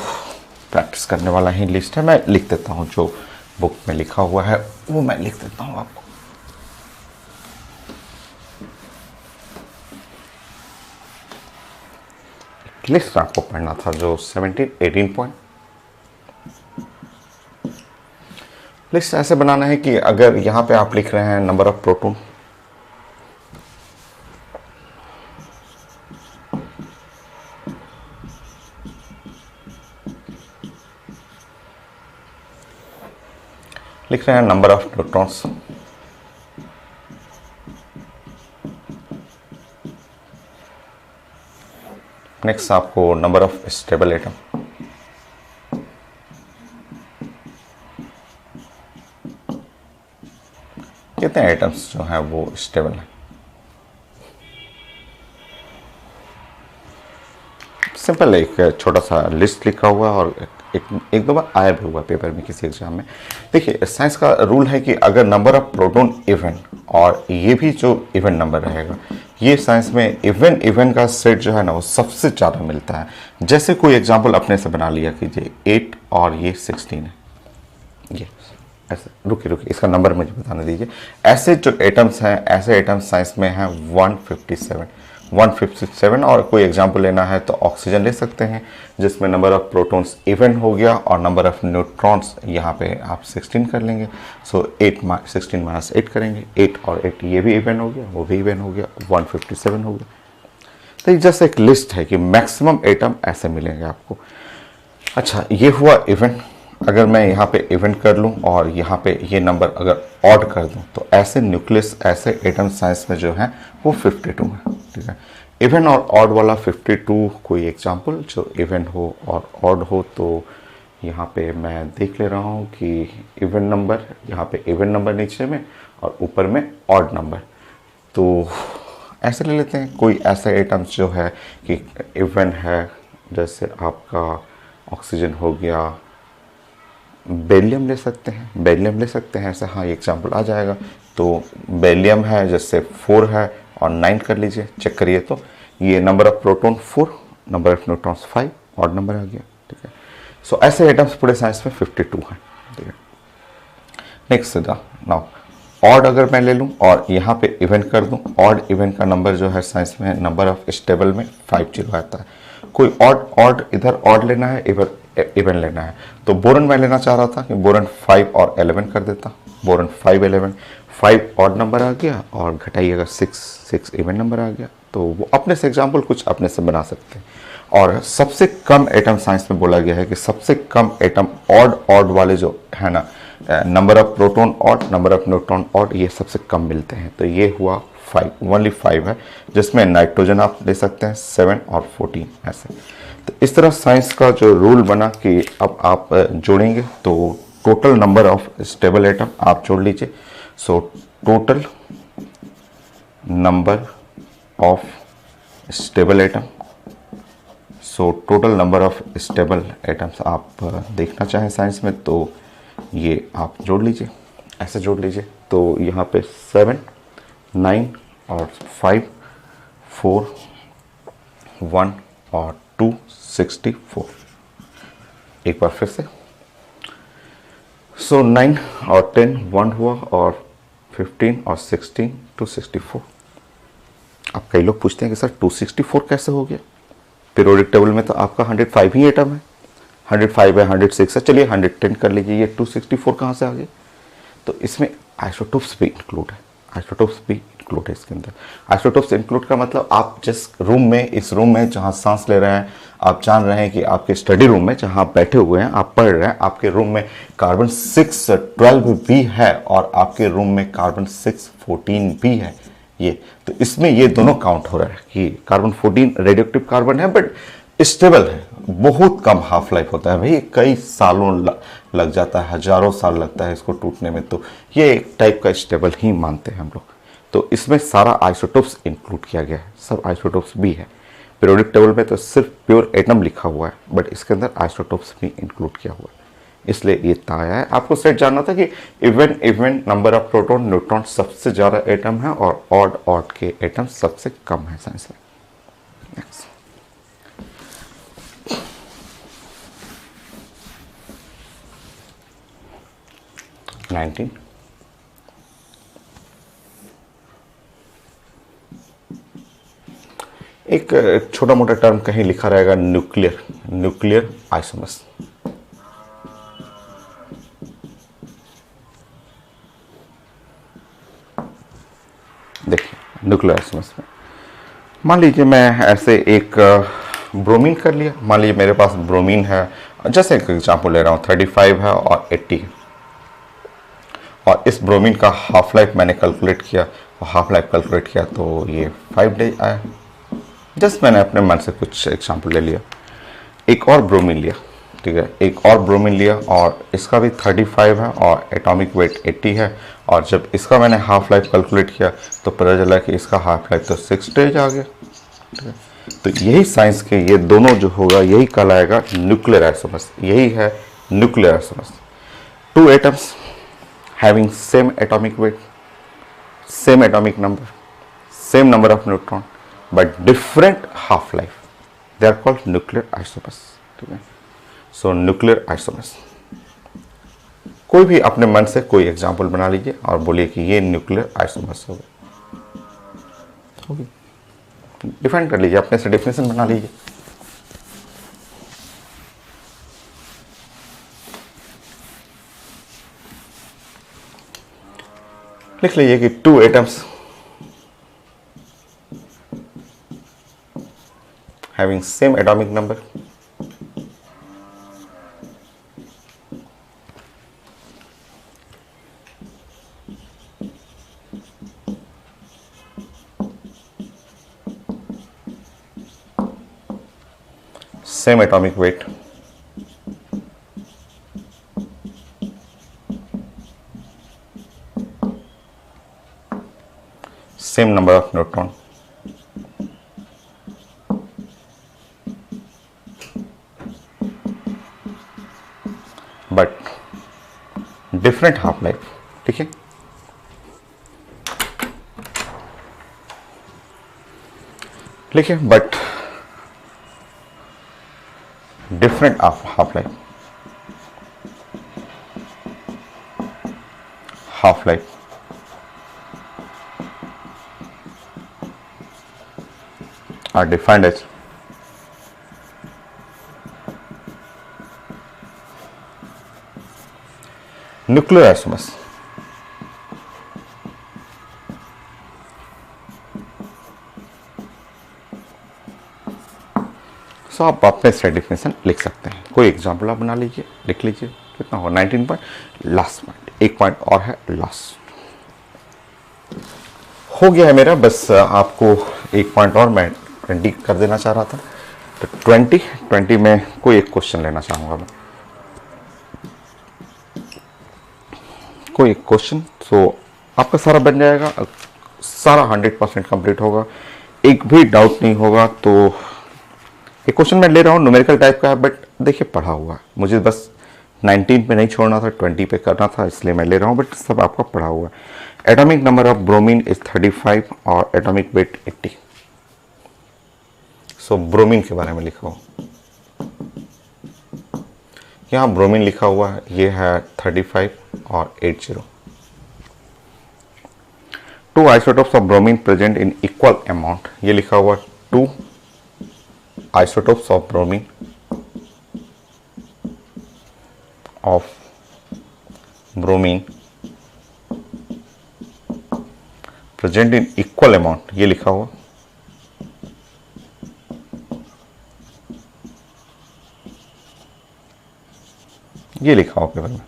A: प्रैक्टिस करने वाला ही लिस्ट है, मैं लिख देता हूँ, जो बुक में लिखा हुआ है वो मैं लिख देता हूँ आपको। लिस्ट आपको पढ़ना था जो 18 पॉइंट। लिस्ट ऐसे बनाना है कि अगर यहाँ पे आप लिख रहे हैं नंबर ऑफ प्रोटॉन, लिख रहे हैं नंबर ऑफ न्यूट्रॉन्स, नेक्स्ट आपको नंबर ऑफ स्टेबल एटम, कितने एटम्स जो हैं वो स्टेबल हैं। सिंपल एक छोटा सा लिस्ट लिखा हुआ है, और एक दो बार आया भी हुआ पेपर में किसी एग्जाम में। देखिए साइंस का रूल है कि अगर नंबर ऑफ प्रोटॉन इवन, और ये भी जो इवन नंबर रहेगा, ये साइंस में इवन का सेट जो है ना वो सबसे ज़्यादा मिलता है। जैसे कोई एग्जांपल अपने से बना लिया कीजिए, 8 और ये 16 है, ऐसे रुकिए रुकिए, इसका नंबर मुझे बताने दीजिए। ऐसे जो एटम्स हैं, ऐसे एटम्स साइंस में हैं 157 157। और कोई एग्जांपल लेना है तो ऑक्सीजन ले सकते हैं, जिसमें नंबर ऑफ प्रोटॉन्स इवन हो गया और नंबर ऑफ न्यूट्रॉन्स यहाँ पे आप 16 कर लेंगे। सो 16 माइनस 8 करेंगे, 8 और 8 ये भी इवन हो गया, वो भी इवन हो गया, 157 हो गया। तो ये जस्ट एक लिस्ट है कि मैक्सिमम एटम ऐसे मिलेंगे आपको। अच्छा, ये हुआ इवन। अगर मैं यहाँ पे इवेंट कर लूँ और यहाँ पे ये नंबर अगर ऑड कर दूँ तो ऐसे न्यूक्लियस, ऐसे एटम साइंस में जो है वो 52 है। ठीक है, इवन और ऑड वाला 52। कोई एग्जांपल जो इवन हो और ऑड हो, तो यहाँ पे मैं देख ले रहा हूँ कि इवन नंबर, यहाँ पे इवन नंबर नीचे में और ऊपर में ऑड नंबर। तो ऐसे ले लेते हैं कोई ऐसा एटम्स जो है कि इवन है, जैसे आपका ऑक्सीजन हो गया, बेरिलियम ले सकते हैं, बेरिलियम ले सकते हैं ऐसे। हाँ, ये एग्जांपल आ जाएगा। तो बेरिलियम है जैसे 4 है और 9 कर लीजिए, चेक करिए तो ये number of proton 4, number of neutrons 5, odd number आ गया। ठीक है, सो ऐसे एटम्स पूरे साइंस में 52 हैं। ठीक है, नेक्स्ट नाउ ऑड अगर मैं ले लूँ और यहाँ पे इवेंट कर दूँ, ऑड इवेंट का नंबर जो है साइंस में नंबर ऑफ स्टेबल में 50 आता है। कोई ऑड इधर ऑड लेना है, इधर इवन लेना है। तो बोरन मैं लेना चाह रहा था कि बोरन 5 और 11 कर देता। बोरन 5 11, 5 ऑड नंबर आ गया और घटाइएगा 6 इवन नंबर आ गया। तो वो अपने से एग्जाम्पल कुछ अपने से बना सकते हैं। और सबसे कम एटम साइंस में बोला गया है कि सबसे कम एटम ऑड वाले जो है ना, number of proton odd, number of neutron odd, ये सबसे कम मिलते हैं। तो ये हुआ 5, ओनली 5 है, जिसमें नाइट्रोजन आप ले सकते हैं 7 और 14 ऐसे। तो इस तरह साइंस का जो रूल बना कि अब आप जोड़ेंगे तो total number of stable atom आप जोड़ लीजिए। So total number of stable atom, so total number of stable atoms आप देखना चाहें साइंस में तो ये आप जोड़ लीजिए, ऐसे जोड़ लीजिए। तो यहाँ पे 7, 9 और 5, 4, 1 और 2, 64। एक बार फिर से, सो 9 और 10 1 हुआ और 15 और 16 264। अब कई लोग पूछते हैं कि सर 264 कैसे हो गया? पीरियोडिक टेबल में तो आपका 105 ही एटम है, 105 है, 106 है, चलिए 110 कर लीजिए, ये 264 कहाँ से आ गए? तो इसमें आइसोटोप्स भी इंक्लूड है, आइसोटोप्स भी इंक्लूड है इसके अंदर। आइसोटोप्स इंक्लूड का मतलब आप जिस रूम में, इस रूम में जहाँ सांस ले रहे हैं, आप जान रहे हैं कि आपके स्टडी रूम में जहाँ आप बैठे हुए हैं, आप पढ़ रहे हैं, आपके रूम में कार्बन 612 भी है और आपके रूम में कार्बन 614 भी है। ये तो इसमें ये दोनों काउंट हो रहा है कि कार्बन 14 रेडियोएक्टिव कार्बन है बट स्टेबल है, बहुत कम हाफ लाइफ होता है भाई, कई सालों लग जाता है, हजारों साल लगता है इसको टूटने में। तो ये एक टाइप का स्टेबल ही मानते हैं हम लोग। तो इसमें सारा आइसोटोप्स इंक्लूड किया गया है, सब आइसोटोप्स भी है। पीरियोडिक टेबल में तो सिर्फ प्योर एटम लिखा हुआ है बट इसके अंदर आइसोटोप्स भी इंक्लूड किया हुआ है, इसलिए ये आया है। आपको सेट जानना था कि even number of proton neutron सबसे ज़्यादा एटम है और ऑड के एटम सबसे कम है साइंस में। नेक्स्ट, एक छोटा मोटा टर्म कहीं लिखा रहेगा, न्यूक्लियर आइसोमर्स। देखिए न्यूक्लियर आइसोमर्स में मान लीजिए मैं ऐसे एक ब्रोमीन कर लिया, मान लीजिए मेरे पास ब्रोमीन है, जैसे एक एग्जांपल ले रहा हूँ 35 है और 80 है, और इस ब्रोमीन का हाफ लाइफ मैंने कैलकुलेट किया, और हाफ लाइफ कैलकुलेट किया तो ये 5 डेज आया। जस्ट मैंने अपने मन से कुछ एग्जांपल ले लिया। एक और ब्रोमीन लिया, ठीक है, एक और ब्रोमीन लिया और इसका भी 35 है और एटॉमिक वेट 80 है, और जब इसका मैंने हाफ लाइफ कैलकुलेट किया तो पता चला कि इसका हाफ लाइफ तो 6 डेज आ गया। ठीक है, तो यही साइंस के ये दोनों जो होगा यही कहलाएगा न्यूक्लियर आइसोमर्स, यही है nuclear isomers. 2 atoms having same atomic weight, same atomic number, same number of neutron, but different half life. They are called nuclear isomers. ठीक है, so nuclear isomers. कोई भी अपने मन से कोई एग्जाम्पल बना लीजिए और बोलिए कि ये न्यूक्लियर आइसोमर्स हो गए। डिफाइन कर लीजिए, अपने से डेफिनेशन बना लीजिए। लिख लीजिए कि 2 atoms having same atomic number same atomic weight same number of neutron but different half life। ठीक है, लिखिए but different half life, half life are defined as nuclear isomers। सो आप अपने से डेफिनेशन लिख सकते हैं। कोई एग्जाम्पल आप बना लीजिए, लिख लीजिए। कितना हो 19 पॉइंट। लास्ट पॉइंट, एक पॉइंट और है, लास्ट हो गया है मेरा। बस आपको एक पॉइंट और मैं 20 कर देना चाह रहा था। तो 20 में कोई एक क्वेश्चन लेना चाहूंगा मैं, कोई एक क्वेश्चन। तो आपका सारा बन जाएगा, सारा 100% कंप्लीट होगा, एक भी डाउट नहीं होगा। तो एक क्वेश्चन मैं ले रहा हूँ, न्यूमेरिकल टाइप का है, बट देखिए पढ़ा हुआ है। मुझे बस 19 पे नहीं छोड़ना था, 20 पे करना था, इसलिए मैं ले रहा हूँ, बट सब आपका पढ़ा हुआ है। Atomic number of bromine is 35 और एटॉमिक वेट 80। सो ब्रोमीन के बारे में लिखा हूँ, यहाँ ब्रोमीन लिखा हुआ है, ये है 35 और 80। 2 isotopes of bromine present in equal amount, ये लिखा हुआ 2 isotopes of bromine present in equal amount, ये लिखा हुआ। ये लिखा हुआ पेपर में।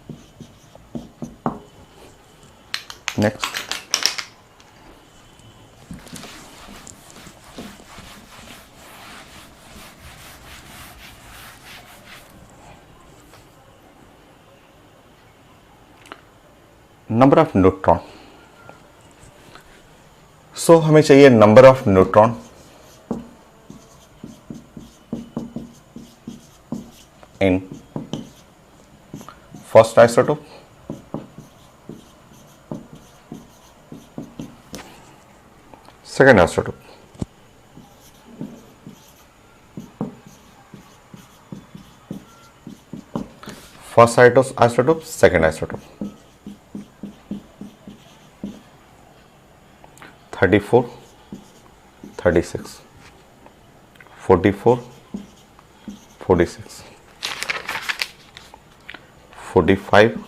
A: Next, number of neutron. So हमें चाहिए number of neutron in first isotope, second isotope, first isotope, second isotope. 34, 36, 44, 46, 45,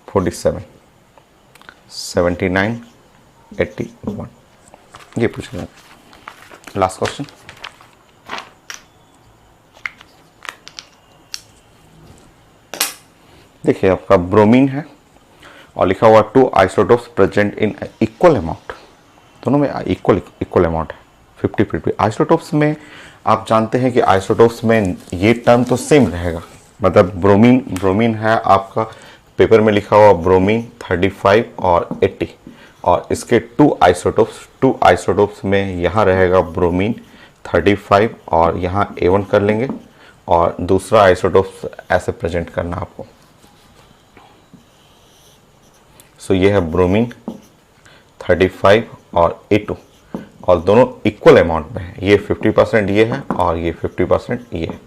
A: 47, 79, 81। ये पूछ रहे हैं। लास्ट क्वेश्चन, देखिए आपका ब्रोमीन है और लिखा हुआ 2 isotopes present in equal amount, दोनों में इक्वल अमाउंट है, 50-50। आइसोटोप्स में आप जानते हैं कि आइसोटोप्स में ये टर्म तो सेम रहेगा, मतलब ब्रोमीन है आपका, पेपर में लिखा हुआ ब्रोमीन 35 और 80, और इसके 2 आइसोटोप्स में यहाँ रहेगा ब्रोमीन 35 और यहाँ A1 कर लेंगे, और दूसरा आइसोटोप्स ऐसे प्रेजेंट करना आपको। सो ये है ब्रोमीन 35 और A2, और दोनों इक्वल अमाउंट में है। ये 50% ये है और ये 50% ये है।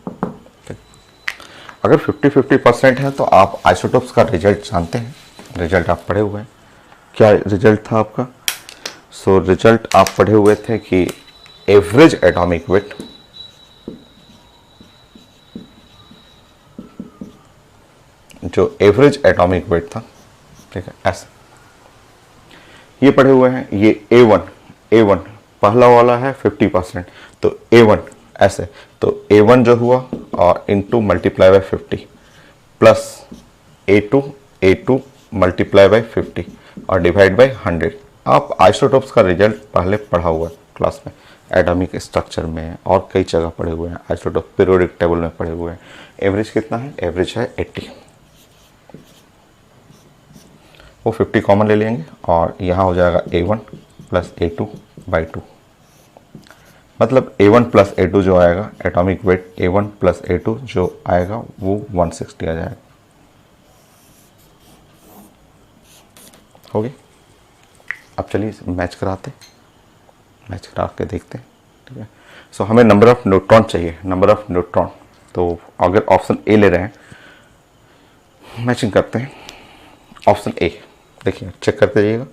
A: अगर 50-50% है तो आप आइसोटोप्स का रिजल्ट जानते हैं, रिजल्ट आप पढ़े हुए हैं। क्या रिजल्ट था आपका? सो रिजल्ट आप पढ़े हुए थे कि एवरेज एटॉमिक वेट जो एवरेज एटॉमिक वेट था, ठीक है, ऐसे ये पढ़े हुए हैं। ये A1 पहला वाला है 50%, तो A1 ऐसे, तो A1 जो हुआ और into multiply by 50 plus A2 multiply by 50 और डिवाइड बाय 100। आप आइसोटोप्स का रिजल्ट पहले पढ़ा हुआ है क्लास में, एटॉमिक स्ट्रक्चर में और कई जगह पढ़े हुए हैं, आइसोटोप पीरियोडिक टेबल में पढ़े हुए हैं। एवरेज कितना है? एवरेज है 80। वो 50 कॉमन ले लेंगे और यहाँ हो जाएगा A1 प्लस A2 बाई 2, मतलब A1 प्लस A2 जो आएगा atomic weight, A1 plus A2 जो आएगा वो 160 आ जाएगा। हो गई? अब चलिए मैच कराते, मैच करा के देखते हैं, ठीक है। सो हमें नंबर ऑफ न्यूट्रॉन चाहिए, नंबर ऑफ न्यूट्रॉन। तो अगर ऑप्शन ए ले रहे हैं, मैचिंग करते हैं। ऑप्शन ए देखिए, चेक करते जाइएगा,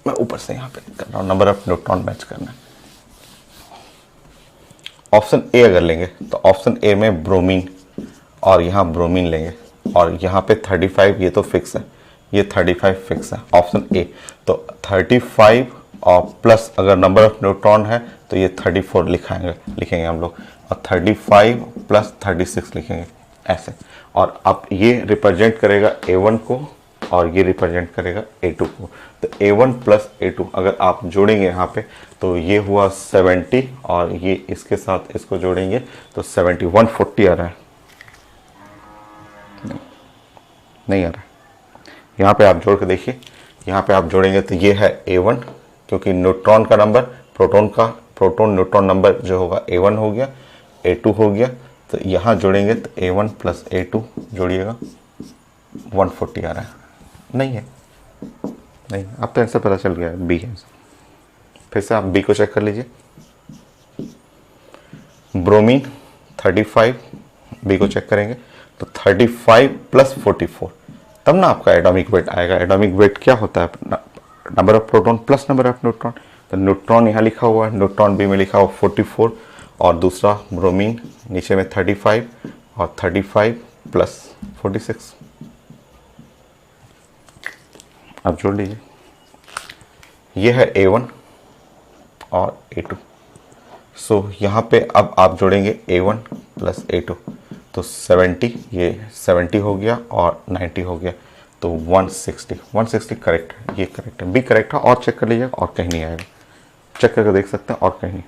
A: मैं ऊपर से यहाँ पे कर रहा हूँ, नंबर ऑफ न्यूट्रॉन मैच करना है। ऑप्शन ए अगर लेंगे तो ऑप्शन ए में ब्रोमीन और यहाँ ब्रोमीन लेंगे और यहाँ पे 35 ये तो फिक्स है, ये 35 फिक्स है ऑप्शन ए। तो 35 और प्लस अगर नंबर ऑफ न्यूट्रॉन है तो ये 34 लिखेंगे हम लोग, और 35 प्लस 36 लिखेंगे ऐसे। और अब ये रिप्रेजेंट करेगा A1 को और ये रिप्रेजेंट करेगा A2 को। तो A1 प्लस A2 अगर आप जोड़ेंगे यहाँ पे तो ये हुआ 70 और ये इसके साथ इसको जोड़ेंगे तो 70, 140 आ रहा है, नहीं आ रहा है। यहाँ पे आप जोड़ के देखिए, यहाँ पे आप जोड़ेंगे तो ये है A1, क्योंकि न्यूट्रॉन का नंबर प्रोटॉन न्यूट्रॉन नंबर जो होगा A1 हो गया, A2 हो गया, तो यहाँ जोड़ेंगे तो A1 प्लस A2 जोड़िएगा 140 आ रहा है। नहीं है, नहीं, अब तो ऐसे पता चल गया है बी है। फिर से आप बी को चेक कर लीजिए, ब्रोमीन 35, बी को चेक करेंगे तो 35 प्लस 44, तब ना आपका एटॉमिक वेट आएगा। एटॉमिक वेट क्या होता है? Number of proton plus number of neutron. तो न्यूट्रॉन यहाँ लिखा हुआ है, न्यूट्रॉन बी में लिखा हुआ 44 और दूसरा ब्रोमीन नीचे में 35 और 35 प्लस 46। आप जोड़ लीजिए, ये है A1 और A2। सो यहाँ पे अब आप जोड़ेंगे A1 प्लस A2 तो 70, ये 70 हो गया और 90 हो गया, तो 160 करेक्ट है, ये करेक्ट है, बी करेक्ट है। और चेक कर लीजिएगा, और कहीं नहीं आएगा, चेक करके देख सकते हैं, और कहीं नहीं।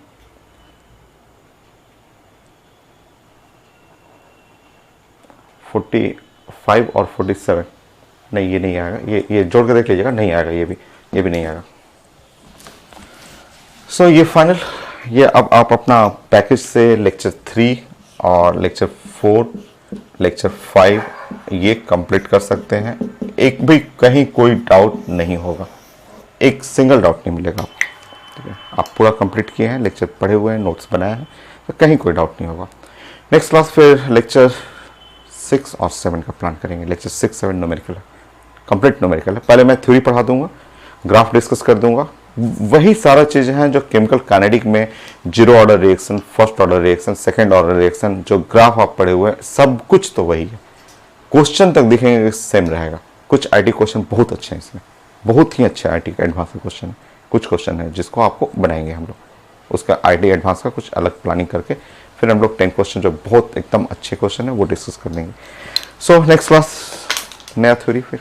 A: 45 और 47 नहीं, ये नहीं आएगा, ये जोड़ के देख लीजिएगा, नहीं आएगा, ये भी नहीं आएगा। सो ये फाइनल, ये अब आप अपना पैकेज से लेक्चर 3 और लेक्चर 4, लेक्चर 5 ये कंप्लीट कर सकते हैं। एक भी कहीं कोई डाउट नहीं होगा, एक सिंगल डाउट नहीं मिलेगा आपको, ठीक है। आप पूरा कंप्लीट किए हैं, लेक्चर पढ़े हुए हैं, नोट्स बनाए हैं, तो कहीं कोई डाउट नहीं होगा। नेक्स्ट क्लास फिर लेक्चर 6 और 7 का प्लान करेंगे। लेक्चर 6, 7 न्यूमेरिकल है, कंप्लीट न्यूमेरिकल है। पहले मैं थ्योरी पढ़ा दूंगा, ग्राफ डिस्कस कर दूंगा, वही सारा चीज़ें हैं जो केमिकल काइनेटिक में zero order reaction, first order reaction, second order reaction, जो ग्राफ आप पढ़े हुए हैं सब कुछ तो वही है। क्वेश्चन तक दिखेंगे सेम रहेगा। कुछ आईटी क्वेश्चन बहुत अच्छे हैं इसमें, बहुत ही अच्छे आईटी का एडवांस क्वेश्चन है। कुछ क्वेश्चन है जिसको आपको बनाएंगे हम लोग, उसका आईटी एडवांस का कुछ अलग प्लानिंग करके फिर हम लोग 10 क्वेश्चन जो बहुत एकदम अच्छे क्वेश्चन है वो डिस्कस कर लेंगे। सो नेक्स्ट क्लास नया थ्योरी फिर